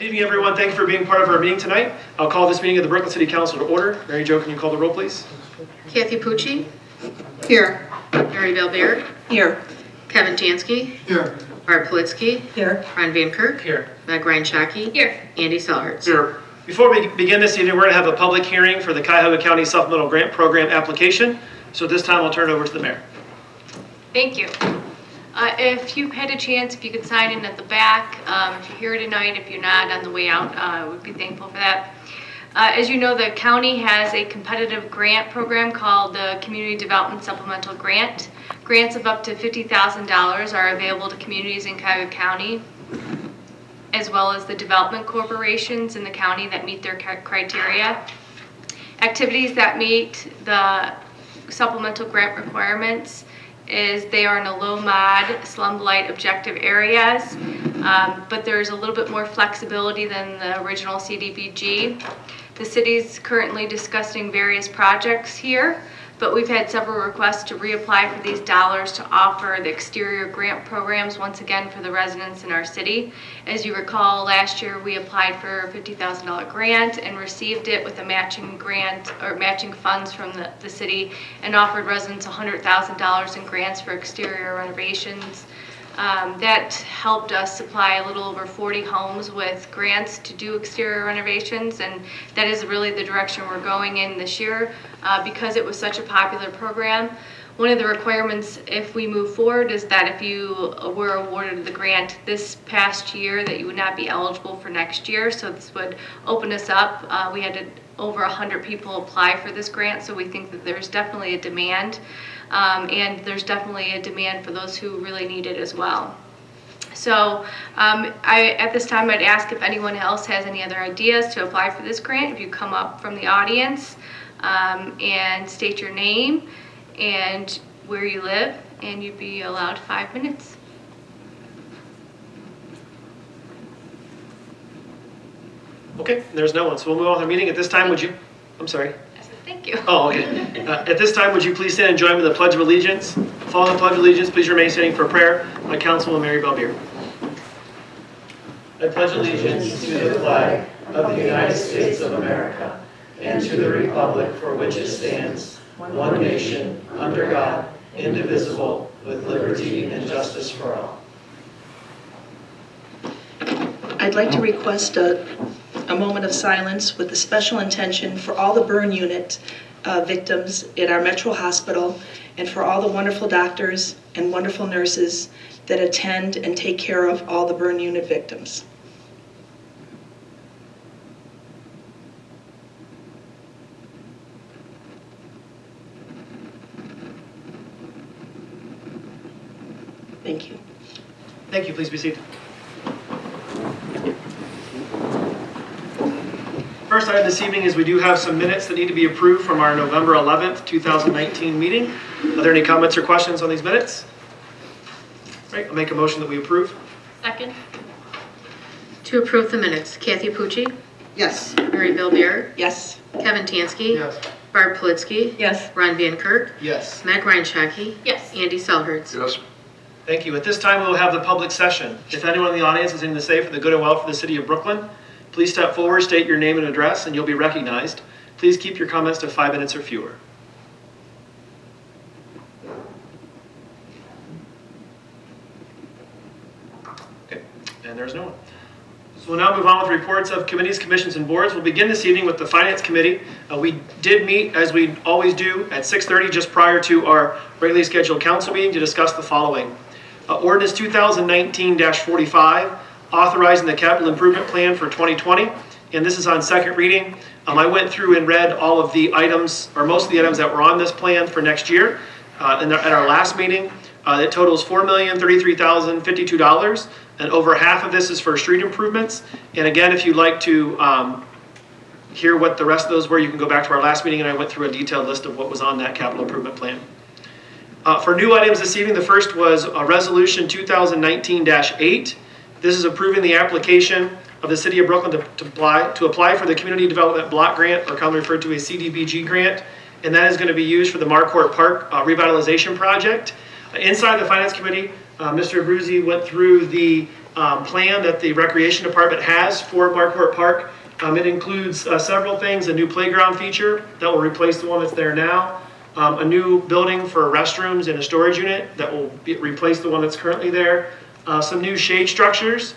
Good evening, everyone. Thank you for being part of our meeting tonight. I'll call this meeting of the Brooklyn City Council to order. Mary Jo, can you call the roll, please? Kathy Pucci. Here. Mary Belbeer. Here. Kevin Tansky. Here. Barb Politsky. Here. Ron Van Kirk. Here. Meg Ryan Shockey. Here. Andy Selhertz. Here. Before we begin this evening, we're going to have a public hearing for the Cuyahoga County Supplemental Grant Program application. So at this time, I'll turn it over to the mayor. Thank you. If you had a chance, if you could sign in at the back, if you're here tonight, if you're not on the way out, I would be thankful for that. As you know, the county has a competitive grant program called the Community Development Supplemental Grant. Grants of up to $50,000 are available to communities in Cuyahoga County, as well as the development corporations in the county that meet their criteria. Activities that meet the supplemental grant requirements is they are in a low mod, slum blight objective areas, but there's a little bit more flexibility than the original CDBG. The city's currently discussing various projects here, but we've had several requests to reapply for these dollars to offer the exterior grant programs once again for the residents in our city. As you recall, last year we applied for a $50,000 grant and received it with a matching grant or matching funds from the city and offered residents $100,000 in grants for exterior renovations. That helped us supply a little over 40 homes with grants to do exterior renovations, and that is really the direction we're going in this year because it was such a popular program. One of the requirements if we move forward is that if you were awarded the grant this past year that you would not be eligible for next year, so this would open us up. We had over 100 people apply for this grant, so we think that there's definitely a demand. And there's definitely a demand for those who really need it as well. So at this time, I'd ask if anyone else has any other ideas to apply for this grant. If you come up from the audience and state your name and where you live, and you'd be allowed 5 minutes. Okay, there's no one. So we'll move on to the meeting. At this time, would you, I'm sorry. Thank you. Oh, okay. At this time, would you please stand and join me in the Pledge of Allegiance? Following the Pledge of Allegiance, please remain standing for prayer by Councilwoman Mary Belbeer. I pledge allegiance to the flag of the United States of America and to the republic for which it stands, one nation, under God, indivisible, with liberty and justice for all. I'd like to request a moment of silence with a special intention for all the burn unit victims at our Metro Hospital and for all the wonderful doctors and wonderful nurses that attend and take care of all the burn unit victims. Thank you. Thank you. Please be seated. First item this evening is we do have some minutes that need to be approved from our November 11th, 2019 meeting. Are there any comments or questions on these minutes? Right, I'll make a motion that we approve. Second. To approve the minutes, Kathy Pucci. Yes. Mary Belbeer. Yes. Kevin Tansky. Yes. Barb Politsky. Yes. Ron Van Kirk. Yes. Meg Ryan Shockey. Yes. Andy Selhertz. Yes. Thank you. At this time, we will have the public session. If anyone in the audience has anything to say for the good and welfare of the city of Brooklyn, please step forward, state your name and address, and you'll be recognized. Please keep your comments to 5 minutes or fewer. Okay, and there's no one. So we'll now move on with reports of committees, commissions, and boards. We'll begin this evening with the Finance Committee. We did meet, as we always do, at 6:30, just prior to our regularly scheduled council meeting, to discuss the following. Ordinance 2019-45, authorizing the capital improvement plan for 2020, and this is on second reading. I went through and read all of the items, or most of the items that were on this plan for next year at our last meeting. It totals $4,033,052, and over half of this is for street improvements. And again, if you'd like to hear what the rest of those were, you can go back to our last meeting, and I went through a detailed list of what was on that capital improvement plan. For new items this evening, the first was Resolution 2019-8. This is approving the application of the City of Brooklyn to apply for the Community Development Block Grant, or commonly referred to as CDBG grant, and that is going to be used for the Marquardt Park revitalization project. Inside the Finance Committee, Mr. Abruzzi went through the plan that the Recreation Department has for Marquardt Park. It includes several things: a new playground feature that will replace the one that's there now, a new building for restrooms and a storage unit that will replace the one that's currently there, some new shade structures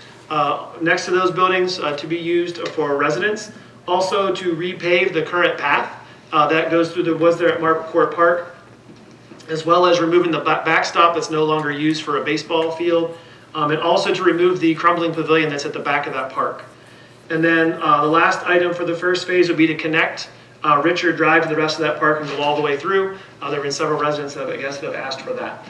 next to those buildings to be used for residents, also to repave the current path that goes through the woods there at Marquardt Park, as well as removing the backstop that's no longer used for a baseball field, and also to remove the crumbling pavilion that's at the back of that park. And then the last item for the first phase would be to connect Richard Drive to the rest of that park and go all the way through. There have been several residents that have asked for that.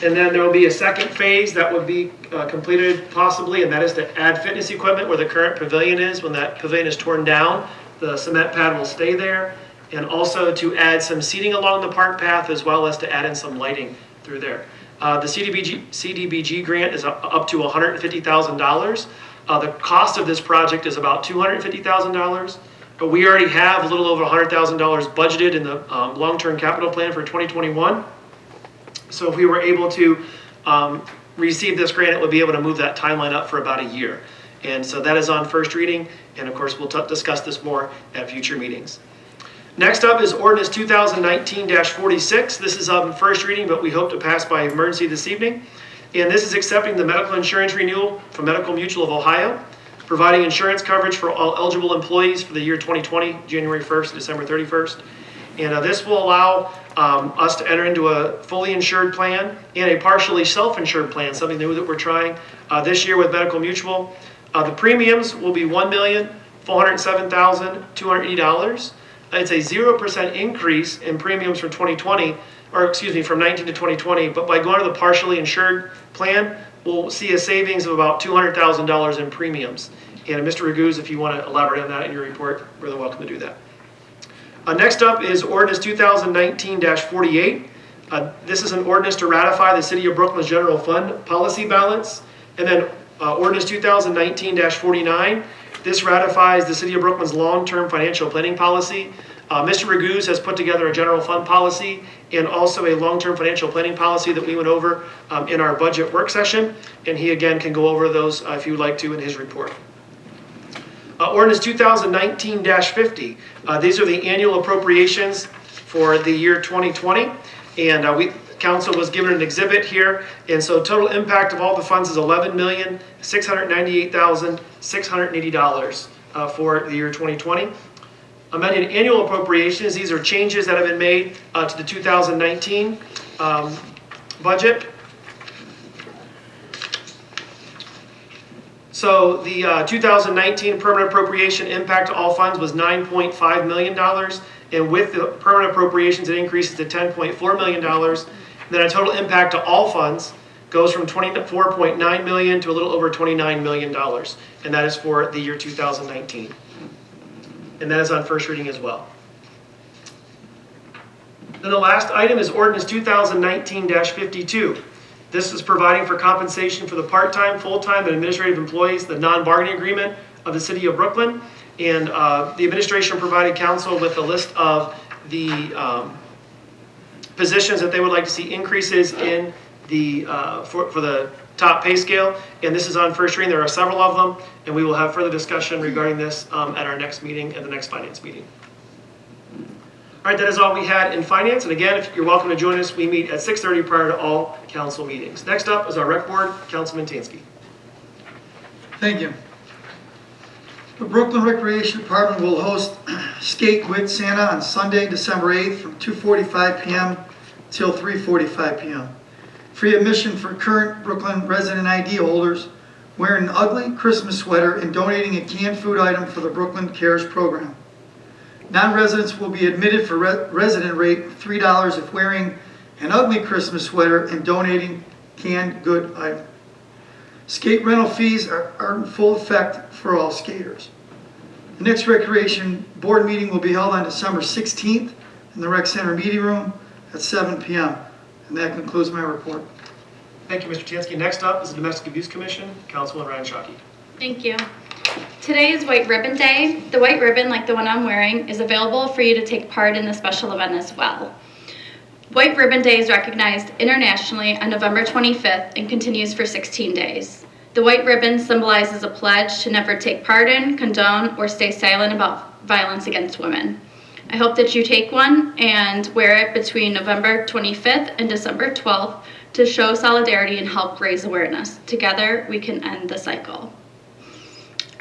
And then there will be a second phase that would be completed possibly, and that is to add fitness equipment where the current pavilion is. When that pavilion is torn down, the cement pad will stay there. And also to add some seating along the park path, as well as to add in some lighting through there. The CDBG grant is up to $150,000. The cost of this project is about $250,000, but we already have a little over $100,000 budgeted in the long-term capital plan for 2021. So if we were able to receive this grant, it would be able to move that timeline up for about a year. And so that is on first reading, and of course we'll discuss this more at future meetings. Next up is ordinance 2019-46. This is on first reading, but we hope to pass by emergency this evening. And this is accepting the medical insurance renewal from Medical Mutual of Ohio, providing insurance coverage for all eligible employees for the year 2020, January 1st to December 31st. And this will allow us to enter into a fully insured plan and a partially self-insured plan, something new that we're trying this year with Medical Mutual. The premiums will be $1,407,280. It's a 0% increase in premiums from 2020, or excuse me, from 19 to 2020. But by going to the partially insured plan, we'll see a savings of about $200,000 in premiums. And Mr. Raguse, if you want to elaborate on that in your report, you're really welcome to do that. Next up is ordinance 2019-48. This is an ordinance to ratify the City of Brooklyn's general fund policy balance. And then ordinance 2019-49. This ratifies the City of Brooklyn's long-term financial planning policy. Mr. Raguse has put together a general fund policy and also a long-term financial planning policy that we went over in our budget work session. And he again can go over those if you would like to in his report. Ordinance 2019-50. These are the annual appropriations for the year 2020. And council was given an exhibit here. And so total impact of all the funds is $11,698,680 for the year 2020. Amending annual appropriations, these are changes that have been made to the 2019 budget. So the 2019 permanent appropriation impact to all funds was $9.5 million. And with the permanent appropriations, it increases to $10.4 million. And then a total impact to all funds goes from $24.9 million to a little over $29 million. And that is for the year 2019. And that is on first reading as well. Then the last item is ordinance 2019-52. This is providing for compensation for the part-time, full-time, and administrative employees, the non-bargaining agreement of the City of Brooklyn. And the administration provided council with a list of the positions that they would like to see increases in the for the top pay scale. And this is on first reading. There are several of them, and we will have further discussion regarding this at our next meeting and the next finance meeting. All right, that is all we had in finance. And again, if you're welcome to join us, we meet at 6:30 prior to all council meetings. Next up is our rec board, Councilman Tansky. Thank you. The Brooklyn Recreation Department will host Skate with Santa on Sunday, December 8th from 2:45 p.m. till 3:45 p.m. Free admission for current Brooklyn resident ID holders wearing an ugly Christmas sweater and donating a canned food item for the Brooklyn Cares program. Non-residents will be admitted for resident rate of $3 if wearing an ugly Christmas sweater and donating canned good item. Skate rental fees are in full effect for all skaters. The next Recreation Board meeting will be held on December 16th in the Rec Center meeting room at 7 p.m. And that concludes my report. Thank you, Mr. Tansky. Next up is the Domestic Abuse Commission, Councilman Ryan Shockey. Thank you. Today is White Ribbon Day. The white ribbon, like the one I'm wearing, is available for you to take part in the special event as well. White Ribbon Day is recognized internationally on November 25th and continues for 16 days. The white ribbon symbolizes a pledge to never take part in, condone, or stay silent about violence against women. I hope that you take one and wear it between November 25th and December 12th to show solidarity and help raise awareness. Together, we can end the cycle.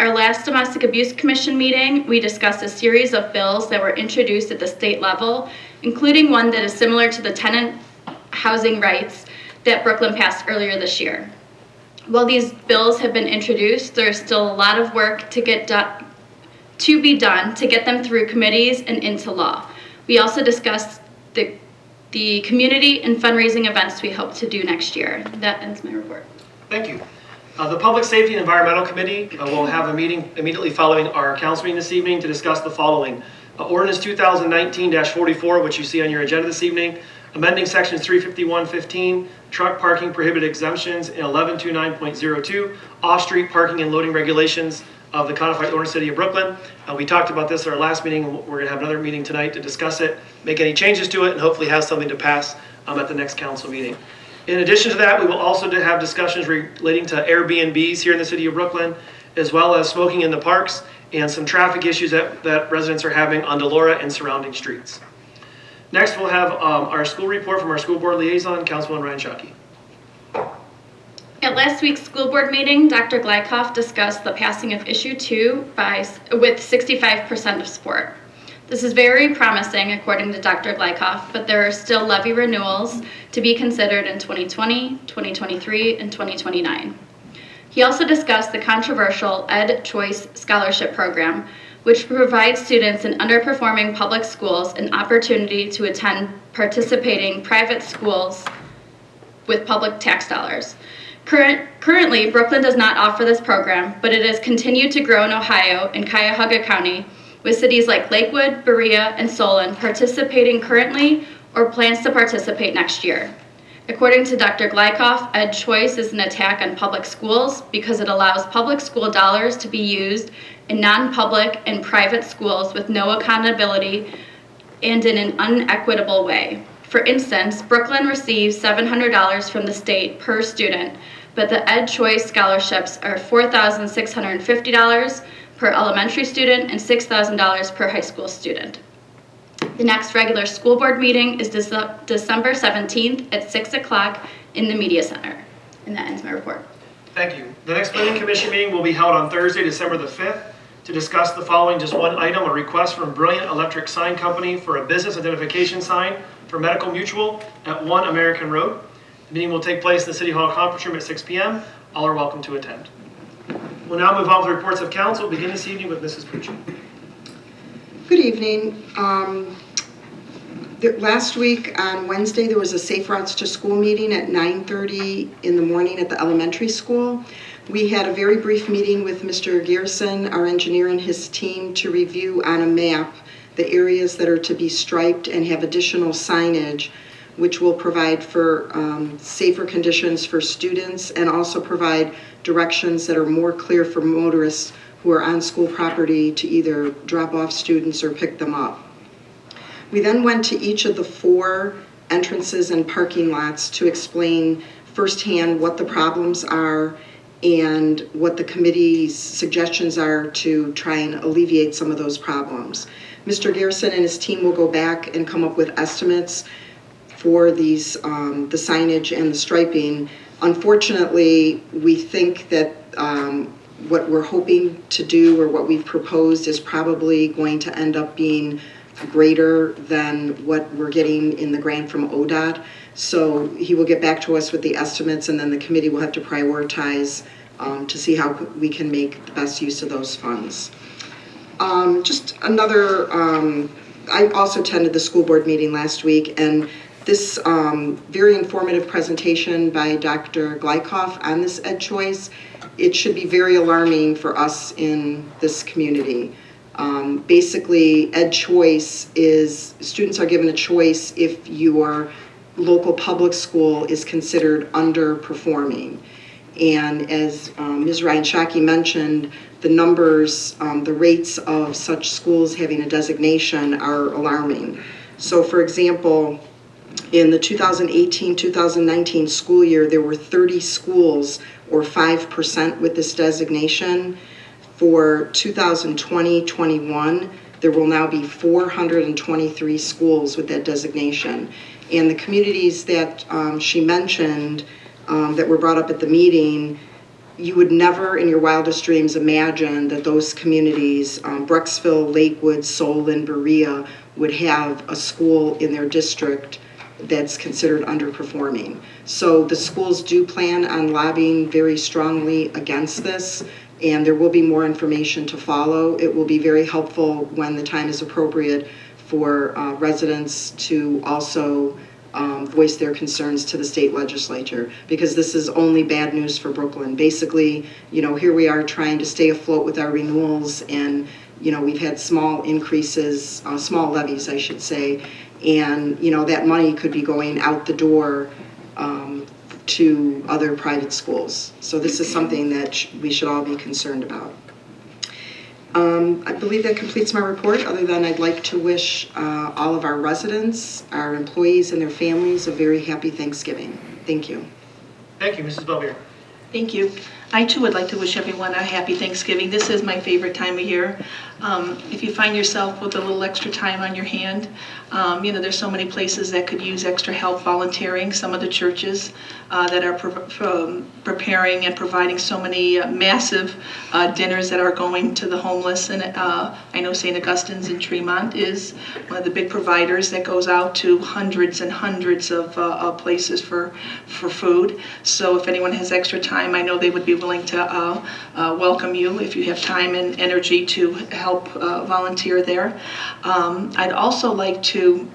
Our last Domestic Abuse Commission meeting, we discussed a series of bills that were introduced at the state level, including one that is similar to the tenant housing rights that Brooklyn passed earlier this year. While these bills have been introduced, there is still a lot of work to be done to get them through committees and into law. We also discussed the community and fundraising events we hope to do next year. That ends my report. Thank you. The Public Safety and Environmental Committee will have a meeting immediately following our council meeting this evening to discuss the following. Ordinance 2019-44, which you see on your agenda this evening, amending sections 351.15, truck parking prohibited exemptions, and 1129.02, off-street parking and loading regulations of the codified ordinance city of Brooklyn. We talked about this at our last meeting, and we're going to have another meeting tonight to discuss it, make any changes to it, and hopefully have something to pass at the next council meeting. In addition to that, we will also have discussions relating to Airbnbs here in the city of Brooklyn, as well as smoking in the parks and some traffic issues that residents are having on Delora and surrounding streets. Next, we'll have our school report from our school board liaison, Councilwoman Ryan Shockey. At last week's school board meeting, Dr. Glykoff discussed the passing of issue 2 with 65% of support. This is very promising according to Dr. Glykoff, but there are still levy renewals to be considered in 2020, 2023, and 2029. He also discussed the controversial Ed Choice Scholarship Program, which provides students in underperforming public schools an opportunity to attend participating private schools with public tax dollars. Currently, Brooklyn does not offer this program, but it has continued to grow in Ohio and Cuyahoga County, with cities like Lakewood, Berea, and Solon participating currently or plans to participate next year. According to Dr. Glykoff, Ed Choice is an attack on public schools because it allows public school dollars to be used in non-public and private schools with no accountability and in an unequitable way. For instance, Brooklyn receives $700 from the state per student, but the Ed Choice scholarships are $4,650 per elementary student and $6,000 per high school student. The next regular school board meeting is December 17th at 6 o'clock in the Media Center. And that ends my report. Thank you. The next planning commission meeting will be held on Thursday, December the 5th, to discuss the following, just one item, a request from Brilliant Electric Sign Company for a business identification sign for Medical Mutual at 1 American Road. The meeting will take place in the City Hall conference room at 6 p.m. All are welcome to attend. We'll now move on to reports of council. We'll begin this evening with Mrs. Pucci. Good evening. Last week on Wednesday, there was a Safe Routes to School meeting at 9:30 in the morning at the elementary school. We had a very brief meeting with Mr. Gerson, our engineer, and his team to review on a map the areas that are to be striped and have additional signage, which will provide for safer conditions for students and also provide directions that are more clear for motorists who are on school property to either drop off students or pick them up. We then went to each of the 4 entrances and parking lots to explain firsthand what the problems are and what the committee's suggestions are to try and alleviate some of those problems. Mr. Gerson and his team will go back and come up with estimates for these, the signage and the striping. Unfortunately, we think that what we're hoping to do or what we've proposed is probably going to end up being greater than what we're getting in the grant from ODOT. So he will get back to us with the estimates, and then the committee will have to prioritize to see how we can make the best use of those funds. Just another, I also attended the school board meeting last week, and this very informative presentation by Dr. Glykoff on this Ed Choice, it should be very alarming for us in this community. Basically, Ed Choice is, students are given a choice if your local public school is considered underperforming. And as Ms. Ryan Shockey mentioned, the numbers, the rates of such schools having a designation are alarming. So for example, In the 2018-2019 school year, there were 30 schools, or 5%, with this designation. For 2020-21, there will now be 423 schools with that designation. And the communities that she mentioned that were brought up at the meeting, you would never in your wildest dreams imagine that those communities, Brecksville, Lakewood, Solon, Berea, would have a school in their district that's considered underperforming. So the schools do plan on lobbying very strongly against this, and there will be more information to follow. It will be very helpful when the time is appropriate for residents to also voice their concerns to the state legislature, because this is only bad news for Brooklyn. Basically, you know, here we are trying to stay afloat with our renewals, and, you know, we've had small increases, small levies, I should say, and, you know, that money could be going out the door to other private schools. So this is something that we should all be concerned about. I believe that completes my report, other than I'd like to wish all of our residents, our employees, and their families a very happy Thanksgiving. Thank you. Thank you, Mrs. Bellbeer. Thank you. I too would like to wish everyone a happy Thanksgiving. This is my favorite time of year. If you find yourself with a little extra time on your hand, you know, there's so many places that could use extra help volunteering. Some of the churches that are preparing and providing so many massive dinners that are going to the homeless. And I know St. Augustine's in Tremont is one of the big providers that goes out to hundreds and hundreds of places for food. So if anyone has extra time, I know they would be willing to welcome you if you have time and energy to help volunteer there. I'd also like to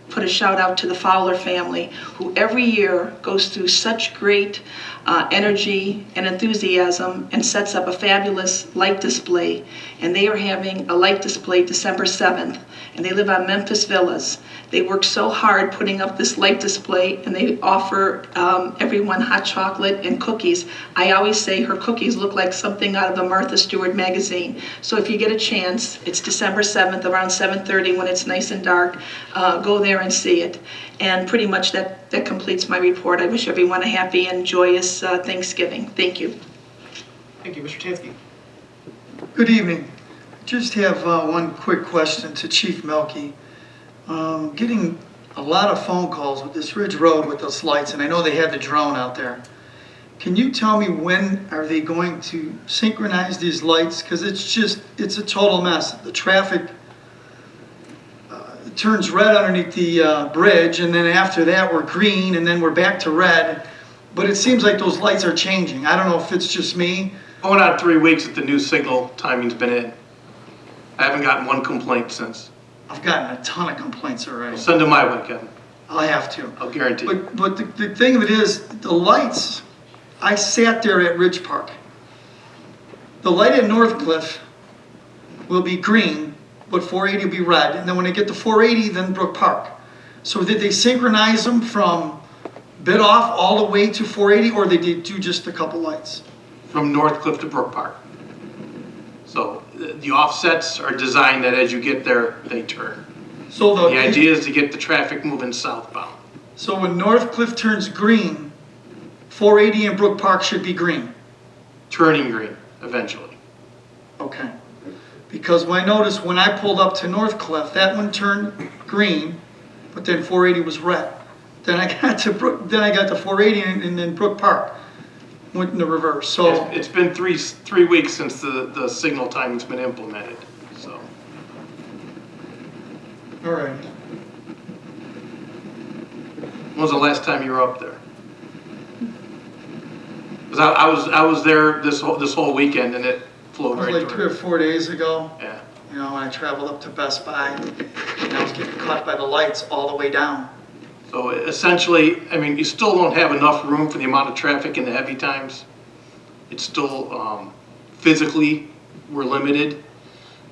put a shout out to the Fowler family, who every year goes through such great energy and enthusiasm and sets up a fabulous light display. And they are having a light display December 7th, and they live on Memphis Villas. They work so hard putting up this light display, and they offer everyone hot chocolate and cookies. I always say her cookies look like something out of a Martha Stewart magazine. So if you get a chance, it's December 7th around 7:30 when it's nice and dark. Go there and see it. And pretty much that completes my report. I wish everyone a happy and joyous Thanksgiving. Thank you. Thank you, Mr. Tansky. Good evening. Just have one quick question to Chief Melky. Getting a lot of phone calls with this Ridge Road with those lights, and I know they had the drone out there. Can you tell me when are they going to synchronize these lights? Because it's a total mess. The traffic turns red underneath the bridge, and then after that we're green, and then we're back to red. But it seems like those lights are changing. I don't know if it's just me. Going on 3 weeks that the new signal timing's been in. I haven't gotten one complaint since. I've gotten a ton of complaints already. Send them my way, Kevin. I'll have to. I'll guarantee. But the thing of it is, the lights, I sat there at Ridge Park. The light at Northcliffe will be green, but 480 will be red. And then when I get to 480, then Brook Park. So did they synchronize them from bid off all the way to 480, or they did do just a couple lights? From Northcliffe to Brook Park. So the offsets are designed that as you get there, they turn. So The idea is to get the traffic moving southbound. So when Northcliffe turns green, 480 and Brook Park should be green. Turning green, eventually. Okay. Because when I noticed when I pulled up to Northcliffe, that one turned green, but then 480 was red. Then I got to 480 and then Brook Park went in the reverse. So It's been three weeks since the signal timing's been implemented, so. all right. When was the last time you were up there? 'Cause I was there this whole weekend, and it flowed It was right like 3 or through. 4 days ago. Yeah. You know, when I traveled up to Best Buy, and I was getting caught by the lights all the way down. So essentially, I mean, you still don't have enough room for the amount of traffic in the heavy times. It's still, physically, we're limited,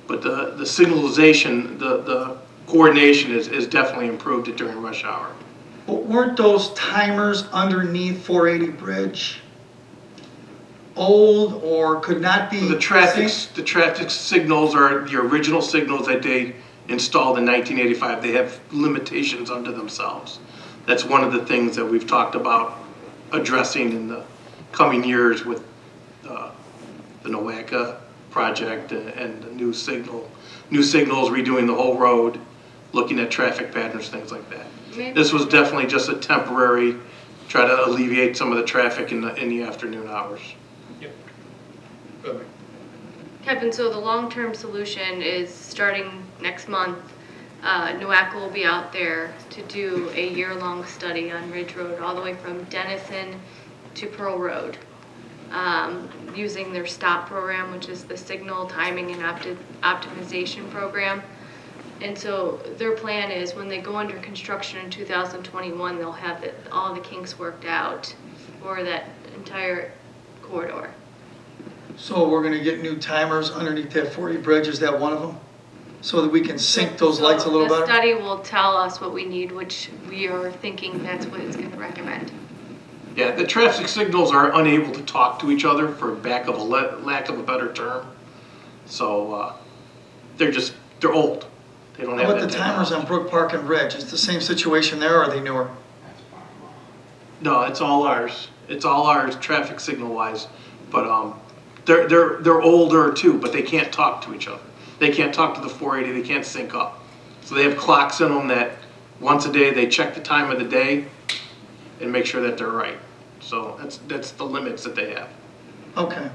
but the signalization, the coordination is definitely improved during rush hour. But weren't those timers underneath 480 Bridge old or could not be? The traffic signals are the original signals that they installed in 1985. They have limitations unto themselves. That's one of the things that we've talked about addressing in the coming years with the NOACA project and the new signals, redoing the whole road, looking at traffic patterns, things like that. This was definitely just a temporary, try to alleviate some of the traffic in the afternoon hours. Yep. Go ahead. Kevin, so the long-term solution is starting next month, NOACA will be out there to do a year-long study on Ridge Road all the way from Denison to Pearl Road, using their STOP program, which is the Signal Timing and Optimization Program. And so their plan is when they go under construction in 2021, they'll have all the kinks worked out for that entire corridor. So we're gonna get new timers underneath that 40 bridge, is that one of them? So that we can sync those lights a little The better? study will tell us what we need, which we are thinking that's what it's going to recommend. Yeah, the traffic signals are unable to talk to each other for lack of a better term. So they're old. They don't How have about that the timers on Brook Park and Ridge? Is the same situation there, or are they newer? No, it's all ours. It's all ours, traffic signal wise. But they're older too, but they can't talk to each other. They can't talk to the 480. They can't sync up. So they have clocks in them that once a day they check the time of the day and make sure that they're right. So that's the limits that they have. Okay.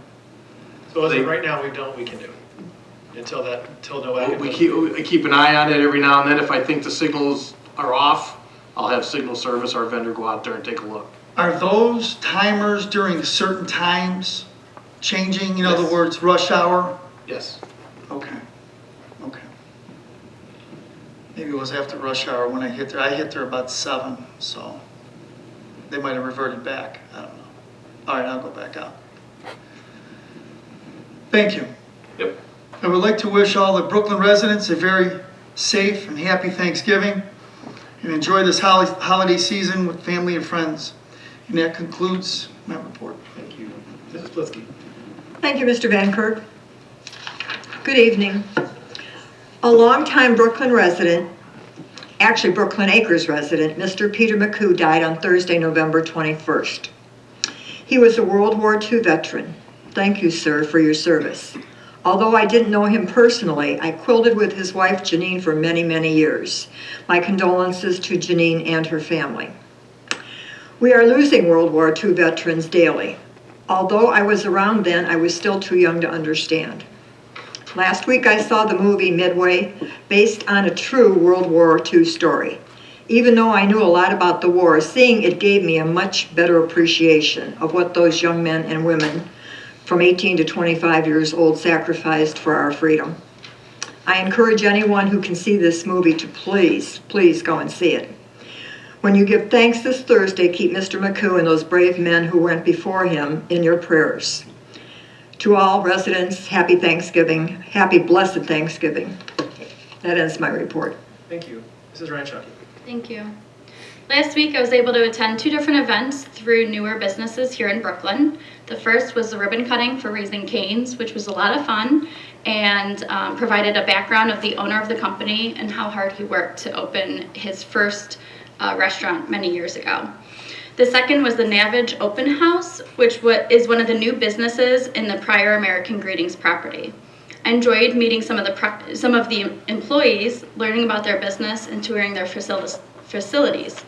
So as of right now, we can do until NOACA. We keep an eye on it every now and then. If I think the signals are off, I'll have signal service, our vendor, go out there and take a look. Are those timers during certain times changing? In other Yes. words, rush hour? Yes. Okay. Okay. Maybe it was after rush hour when I hit there. I hit there about 7, so they might have reverted back. I don't know. All right, I'll go back out. Thank you. Yep. I would like to wish all the Brooklyn residents a very safe and happy Thanksgiving and enjoy this holiday season with family and friends. And that concludes my report. Thank you. Mrs. Blitzky. Thank you, Mr. Van Kirk. Good evening. A longtime Brooklyn resident, actually Brooklyn Acres resident, Mr. Peter McHugh died on Thursday, November 21st. He was a World War II veteran. Thank you, sir, for your service. Although I didn't know him personally, I quilted with his wife Janine for many, many years. My condolences to Janine and her family. We are losing World War II veterans daily. Although I was around then, I was still too young to understand. Last week I saw the movie Midway, based on a true World War II story. Even though I knew a lot about the war, seeing it gave me a much better appreciation of what those young men and women from 18 to 25 years old sacrificed for our freedom. I encourage anyone who can see this movie to please, please go and see it. When you give thanks this Thursday, keep Mr. McHugh and those brave men who went before him in your prayers. To all residents, happy Thanksgiving, happy blessed Thanksgiving. That ends my report. Thank you. Mrs. Ryan. Thank you. Last week, I was able to attend 2 different events through newer businesses here in Brooklyn. The first was the ribbon cutting for Raising Cane's, which was a lot of fun and provided a background of the owner of the company and how hard he worked to open his first restaurant many years ago. The second was the Navage Open House, which is one of the new businesses in the prior American Greetings property. I enjoyed meeting some of the employees, learning about their business, and touring their facilities.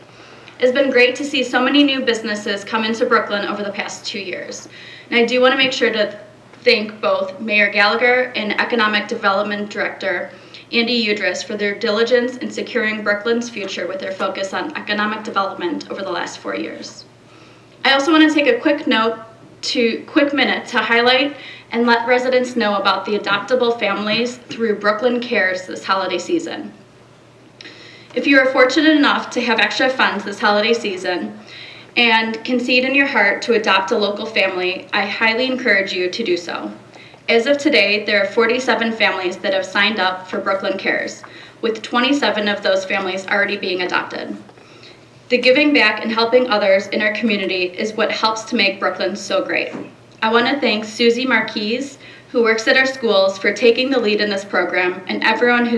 It's been great to see so many new businesses come into Brooklyn over the past 2 years. And I do want to make sure to thank both Mayor Gallagher and Economic Development Director Andy Udris for their diligence in securing Brooklyn's future with their focus on economic development over the last 4 years. I also want to take a quick minute to highlight and let residents know about the adoptable families through Brooklyn Cares this holiday season. If you are fortunate enough to have extra funds this holiday season and can see it in your heart to adopt a local family, I highly encourage you to do so. As of today, there are 47 families that have signed up for Brooklyn Cares, with 27 of those families already being adopted. The giving back and helping others in our community is what helps to make Brooklyn so great. I want to thank Susie Marquise, who works at our schools, for taking the lead in this program, and everyone who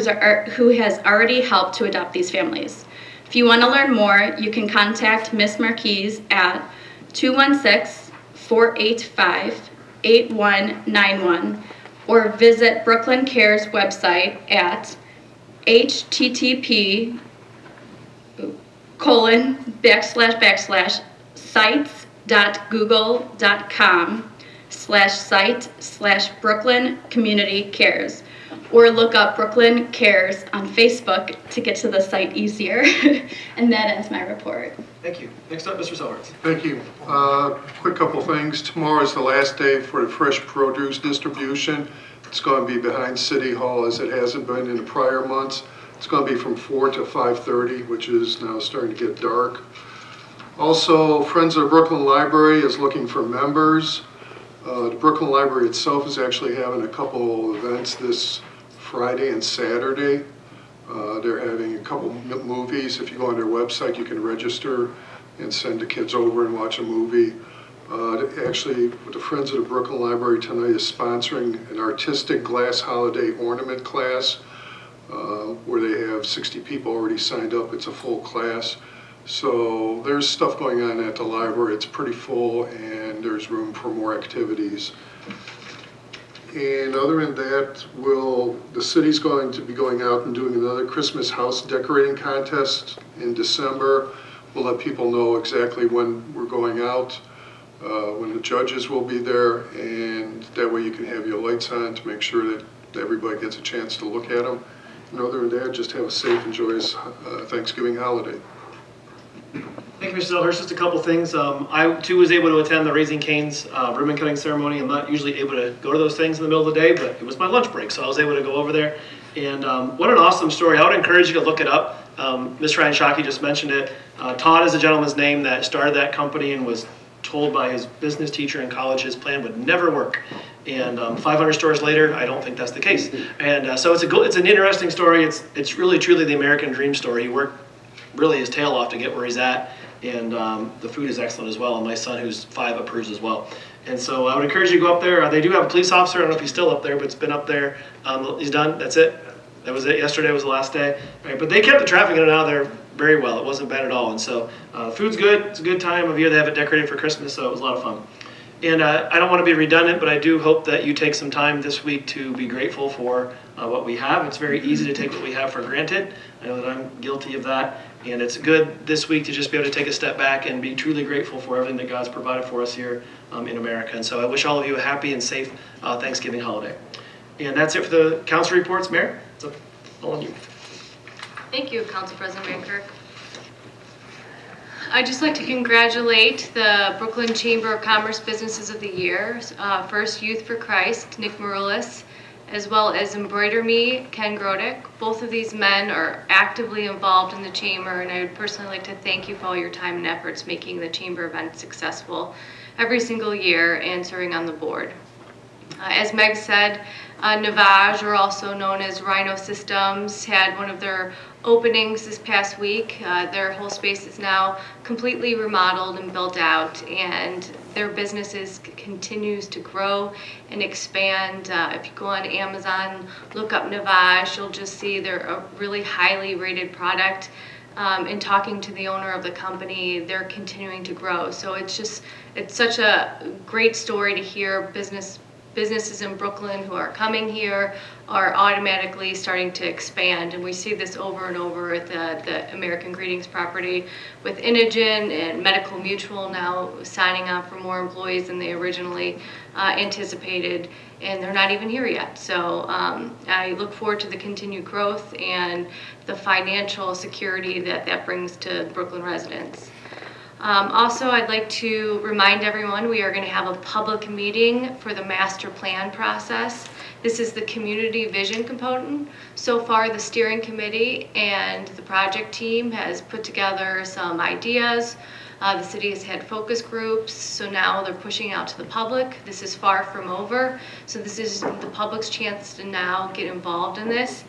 has already helped to adopt these families. If you want to learn more, you can contact Ms. Marquise at 216-485-8191 or visit Brooklyn Cares website at http://sites.google.com/site/Brooklyn Community Cares, or look up Brooklyn Cares on Facebook to get to the site easier. And that ends my report. Thank you. Next up, Mr. Selvarts. Thank you. Quick couple things. Tomorrow is the last day for the fresh produce distribution. It's going to be behind City Hall as it hasn't been in the prior months. It's going to be from 4 to 5:30, which is now starting to get dark. Also, Friends of the Brooklyn Library is looking for members. The Brooklyn Library itself is actually having a couple events this Friday and Saturday. They're having a couple movies. If you go on their website, you can register and send the kids over and watch a movie. Actually, the Friends of the Brooklyn Library tonight is sponsoring an artistic glass holiday ornament class where they have 60 people already signed up. It's a full class. So there's stuff going on at the library. It's pretty full and there's room for more activities. And other than that, the city's going to be going out and doing another Christmas house decorating contest in December. We'll let people know exactly when we're going out, when the judges will be there, and that way you can have your lights on to make sure that everybody gets a chance to look at them. And other than that, just have a safe and joyous Thanksgiving holiday. Thank you, Mr. Selhurst. Just a couple things. I, too, was able to attend the Raising Cane's ribbon cutting ceremony. I'm not usually able to go to those things in the middle of the day, but it was my lunch break, so I was able to go over there. And what an awesome story. I would encourage you to look it up. Ms. Ryan Shockey just mentioned it. Todd is the gentleman's name that started that company and was told by his business teacher in college his plan would never work. And 500 stores later, I don't think that's the case. And so it's an interesting story. It's really, truly the American dream story. He worked really his tail off to get where he's at. And the food is excellent as well. And my son, who's 5, approves as well. And so I would encourage you to go up there. They do have a police officer. I don't know if he's still up there, but it's been up there. He's done. That's it. That was it. Yesterday was the last day. Right? But they kept the traffic in and out of there very well. It wasn't bad at all. And so food's good. It's a good time of year. They have it decorated for Christmas, so it was a lot of fun. And I don't want to be redundant, but I do hope that you take some time this week to be grateful for what we have. It's very easy to take what we have for granted. I know that I'm guilty of that. And it's good this week to just be able to take a step back and be truly grateful for everything that God's provided for us here in America. And so I wish all of you a happy and safe Thanksgiving holiday. And that's it for the council reports. Mayor, it's all on you. Thank you, Council President Van Kirk. I'd just like to congratulate the Brooklyn Chamber of Commerce Businesses of the Year, first Youth for Christ, Nick Maroulis, as well as Embroider Me, Ken Grodick. Both of these men are actively involved in the chamber, and I would personally like to thank you for all your time and efforts making the chamber event successful every single year and serving on the board. As Meg said, Navage, or also known as Rhino Systems, had one of their openings this past week. Their whole space is now completely remodeled and built out, and their business continues to grow and expand. If you go on Amazon, look up Navage, you'll just see they're a really highly rated product. In talking to the owner of the company, they're continuing to grow. So it's such a great story to hear businesses in Brooklyn who are coming here are automatically starting to expand, and we see this over and over at the American Greetings property with Inogen and Medical Mutual now signing up for more employees than they originally anticipated, and they're not even here yet. So I look forward to the continued growth and the financial security that brings to Brooklyn residents. Also, I'd like to remind everyone we are going to have a public meeting for the master plan process. This is the community vision component. So far, the steering committee and the project team has put together some ideas. The city has had focus groups, so now they're pushing out to the public. This is far from over, so this is the public's chance to now get involved in this.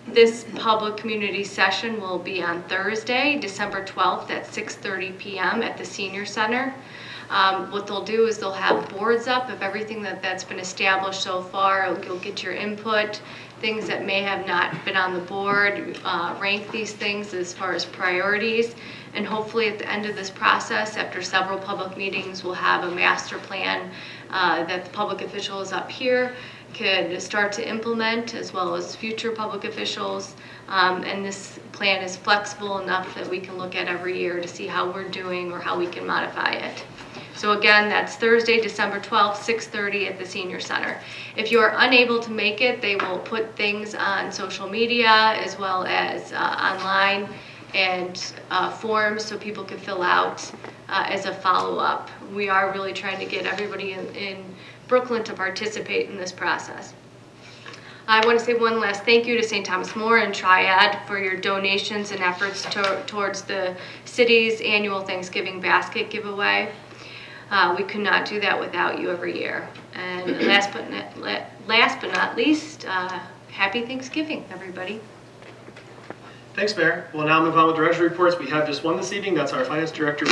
This public community session will be on Thursday, December 12th at 6:30 p.m. at the Senior Center. What they'll do is they'll have boards up of everything that's been established so far. You'll get your input, things that may have not been on the board, rank these things as far as priorities. And hopefully at the end of this process, after several public meetings, we'll have a master plan that the public officials up here could start to implement, as well as future public officials. And this plan is flexible enough that we can look at every year to see how we're doing or how we can modify it. So again, that's Thursday, December 12th, 6:30 at the Senior Center. If you are unable to make it, they will put things on social media as well as online and forms so people can fill out as a follow-up. We are really trying to get everybody in Brooklyn to participate in this process. I want to say one last thank you to St. Thomas More and Triad for your donations and efforts towards the city's annual Thanksgiving basket giveaway. We could not do that without you every year. And last but not least, happy Thanksgiving, everybody. Thanks, Mayor. We'll now move on with the treasury reports. We have just one this evening. That's our finance director.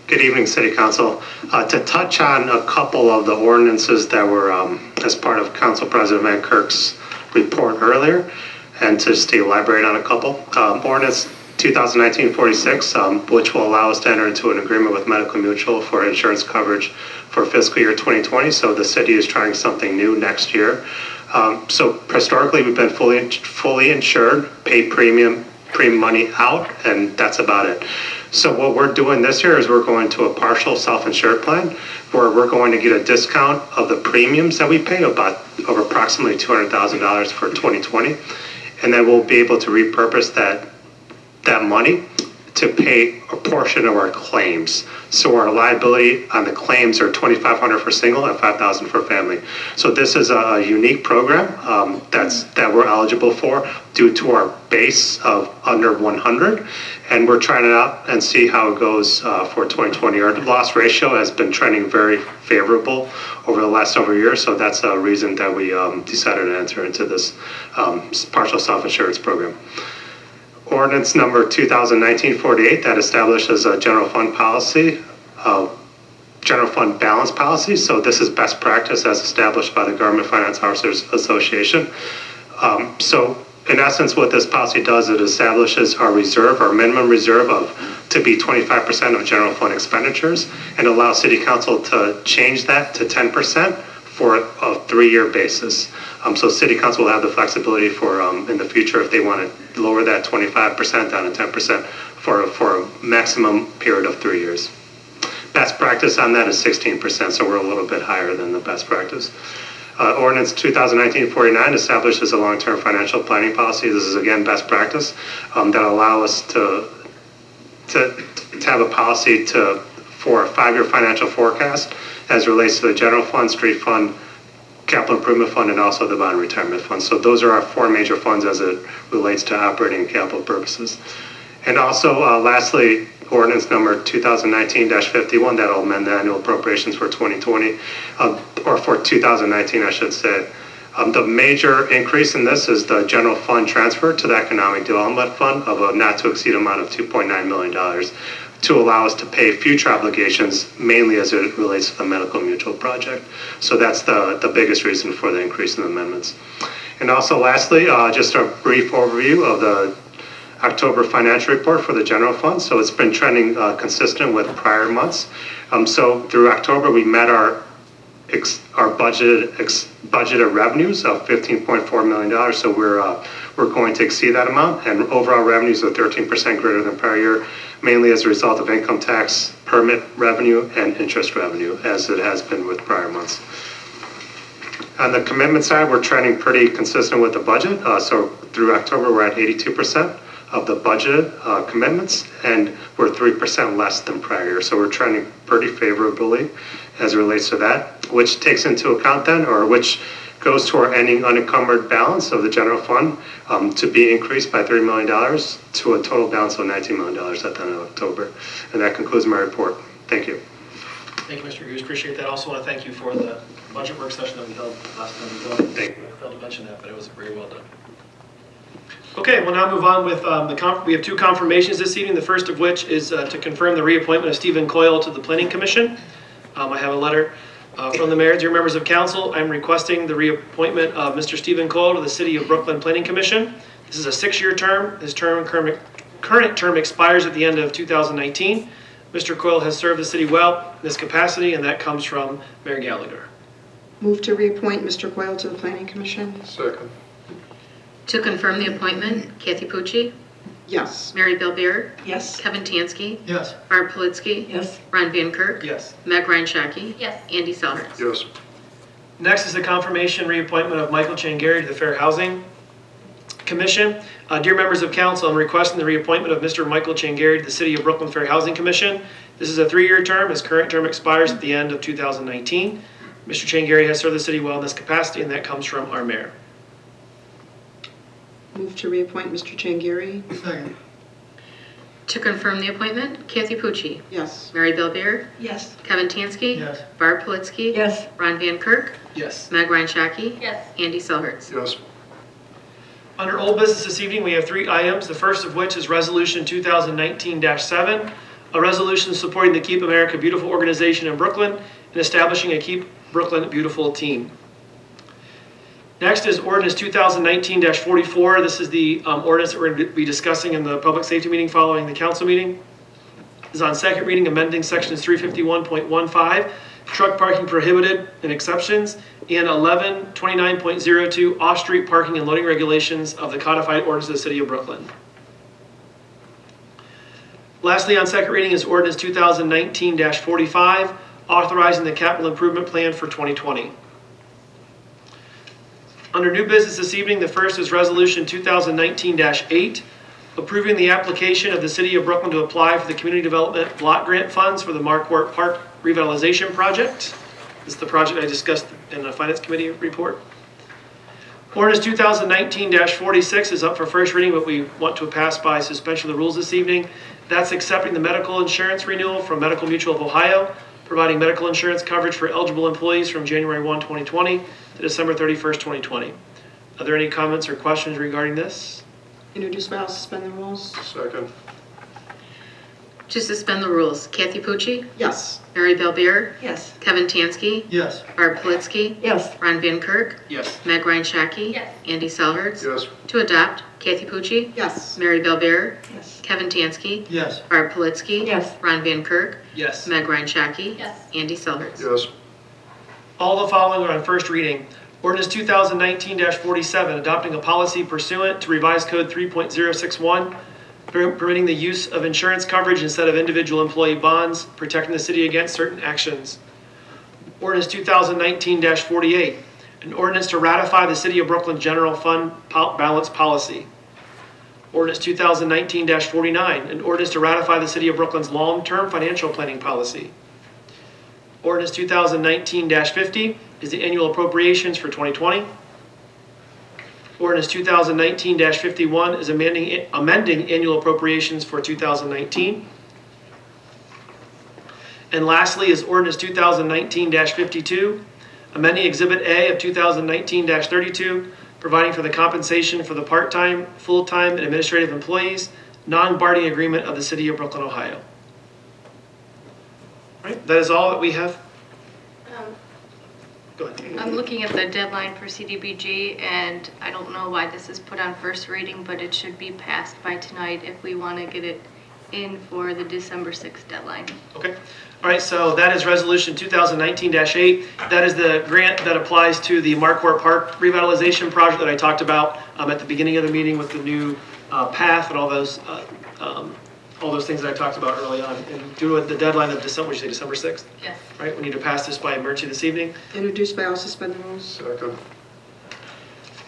Good evening, City Council. To touch on a couple of the ordinances that were as part of Council President Van Kirk's report earlier, and to just elaborate on a couple. Ordinance 2019-46, which will allow us to enter into an agreement with Medical Mutual for insurance coverage for fiscal year 2020. So the city is trying something new next year. So historically, we've been fully insured, pay premium money out, and that's about it. So what we're doing this year is we're going to a partial self-insured plan where we're going to get a discount of the premiums that we pay of approximately $200,000 for 2020. And then we'll be able to repurpose that money to pay a portion of our claims. So our liability on the claims are $2,500 for single and $5,000 for family. So this is a unique program that we're eligible for due to our base of under 100. And we're trying it out and see how it goes for 2020. Our loss ratio has been trending very favorable over the last several years. So that's a reason that we decided to enter into this partial self-insurance program. Ordinance number 2019-48 that establishes a general fund policy, general fund balance policy. So this is best practice as established by the Government Finance Officers Association. So in essence, what this policy does, it establishes our reserve, our minimum reserve to be 25% of general fund expenditures, and allows City Council to change that to 10% for a 3-year basis. So City Council will have the flexibility for in the future if they want to lower that 25% down to 10% for a maximum period of 3 years. Best practice on that is 16%, so we're a little bit higher than the best practice. Ordinance 2019-49 establishes a long-term financial planning policy. This is again best practice that allow us to have a policy for a 5-year financial forecast as relates to the general fund, street fund, capital improvement fund, and also the bond retirement fund. So those are our 4 major funds as it relates to operating and capital purposes. And also, lastly, ordinance number 2019-51 that will amend the annual appropriations for 2020, or for 2019, I should say. The major increase in this is the general fund transfer to the economic development fund of a not to exceed amount of $2.9 million to allow us to pay future obligations, mainly as it relates to the Medical Mutual project. So that's the biggest reason for the increase in amendments. And also lastly, just a brief overview of the October financial report for the general fund. So it's been trending consistent with prior months. So through October, we met our budgeted revenues of $15.4 million. So we're going to exceed that amount, and overall revenues are 13% greater than prior year, mainly as a result of income tax, permit revenue, and interest revenue, as it has been with prior months. On the commitment side, we're trending pretty consistent with the budget. So through October, we're at 82% of the budgeted commitments, and we're 3% less than prior year. So we're trending pretty favorably as it relates to that, which takes into account then, or which goes to our ending unencumbered balance of the general fund to be increased by $3 million to a total balance of $19 million at the end of October. And that concludes my report. Thank you. Thank you, Mr. Hughes. Appreciate that. Also want to thank you for the budget work session that we held last time. Thank you. I failed to mention that, but it was very well done. Okay, we'll now move on with we have two confirmations this evening. The first of which is to confirm the reappointment of Stephen Coyle to the Planning Commission. I have a letter from the mayor. Dear members of council, I'm requesting the reappointment of Mr. Stephen Coyle to the City of Brooklyn Planning Commission. This is a 6-year term. His current term expires at the end of 2019. Mr. Coyle has served the city well in this capacity, and that comes from Mayor Gallagher. Move to reappoint Mr. Coyle to the Planning Commission. Second. To confirm the appointment, Kathy Pucci, Yes. Mary Bellbeer, Yes. Kevin Tansky, Yes. Barb Politzky, Yes. Ron Van Kirk, Yes. Meg Ryan Shaki, Yes. Andy Selhertz. Yes. Next is the confirmation reappointment of Michael Changary to the Fair Housing Commission. Dear members of council, I'm requesting the reappointment of Mr. Michael Changary to the City of Brooklyn Fair Housing Commission. This is a 3-year term. His current term expires at the end of 2019. Mr. Changary has served the city well in this capacity, and that comes from our mayor. Move to reappoint Mr. Changary. Second. To confirm the appointment, Kathy Pucci, Yes. Mary Bellbeer, Yes. Kevin Tansky, Yes. Barb Politzky, Yes. Ron Van Kirk, Yes. Meg Ryan Shaki, Yes. Andy Selhertz. Yes. Under old business this evening, we have 3 items, the first of which is Resolution 2019-7, a resolution supporting the Keep America Beautiful organization in Brooklyn and establishing a Keep Brooklyn Beautiful team. Next is ordinance 2019-44. This is the ordinance that we're going to be discussing in the public safety meeting following the council meeting. This is on second reading, amending sections 351.15, truck parking prohibited and exceptions, and 1129.02, off-street parking and loading regulations of the codified ordinance of the city of Brooklyn. Lastly, on second reading is ordinance 2019-45, authorizing the capital improvement plan for 2020. Under new business this evening, the first is Resolution 2019-8, approving the application of the City of Brooklyn to apply for the Community Development Block Grant Funds for the Marquardt Park Revitalization Project. This is the project I discussed in the Finance Committee report. Ordinance 2019-46 is up for first reading, but we want to pass by suspension of the rules this evening. That's accepting the medical insurance renewal from Medical Mutual of Ohio, providing medical insurance coverage for eligible employees from January 1, 2020 to December 31st, 2020. Are there any comments or questions regarding this? Introduce by all, suspend the rules. Second. To suspend the rules, Kathy Pucci, Yes. Mary Bellbeer, Yes. Kevin Tansky, Yes. Barb Politzky, Yes. Ron Van Kirk, Yes. Meg Ryan Shaki, Yes. Andy Selhertz. Yes. To adopt, Kathy Pucci, Yes. Mary Bellbeer, Yes. Kevin Tansky, Yes. Barb Politzky, Yes. Ron Van Kirk, Yes. Meg Ryan Shaki, Yes. Andy Selhertz. Yes. All the following are on first reading. Ordinance 2019-47, adopting a policy pursuant to revised code 3.061, permitting the use of insurance coverage instead of individual employee bonds, protecting the city against certain actions. Ordinance 2019-48, an ordinance to ratify the City of Brooklyn General Fund balance policy. Ordinance 2019-49, an ordinance to ratify the City of Brooklyn's long-term financial planning policy. Ordinance 2019-50 is the annual appropriations for 2020. Ordinance 2019-51 is amending annual appropriations for 2019. And lastly is Ordinance 2019-52, amending Exhibit A of 2019-32, providing for the compensation for the part-time, full-time, and administrative employees, non-bargaining agreement of the City of Brooklyn, Ohio. All right, that is all that we have. Go ahead. I'm looking at the deadline for CDBG, and I don't know why this is put on first reading, but it should be passed by tonight if we want to get it in for the December 6th deadline. Okay. All right, so that is Resolution 2019-8. That is the grant that applies to the Marquardt Park revitalization project that I talked about at the beginning of the meeting with the new path and all those things that I talked about early on. And due to the deadline of December, would you say December 6th? Yes. Right, we need to pass this by emergency this evening. Introduce by all, suspend the rules. Second.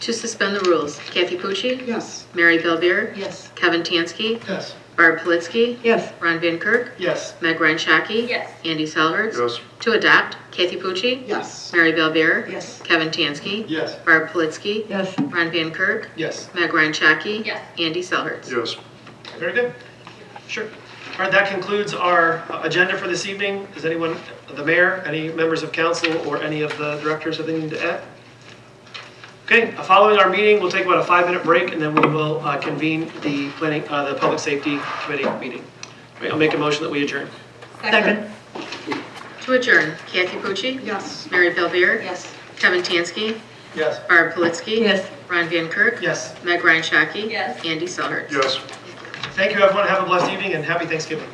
To suspend the rules, Kathy Pucci, Yes. Mary Bellbeer, Yes. Kevin Tansky, Yes. Barb Politzky, Yes. Ron Van Kirk, Yes. Meg Ryan Shaki, Yes. Andy Selhertz. Yes. To adopt, Kathy Pucci, Yes. Mary Bellbeer, Yes. Kevin Tansky, Yes. Barb Politzky, Yes. Ron Van Kirk, Yes. Meg Ryan Shaki, Yes. Andy Selhertz. Yes. Very good. Sure. All right, that concludes our agenda for this evening. Does anyone, the mayor, any members of council, or any of the directors have anything to add? Okay, following our meeting, we'll take about a 5-minute break, and then we will convene the Public Safety Committee meeting. All right, I'll make a motion that we adjourn. Second. To adjourn, Kathy Pucci? Yes. Mary Bellbeer? Yes. Kevin Tansky? Yes. Barb Politzky? Yes. Ron Van Kirk? Yes. Meg Ryan Shaki? Yes. Andy Selhertz? Yes. Thank you, everyone. Have a blessed evening and happy Thanksgiving.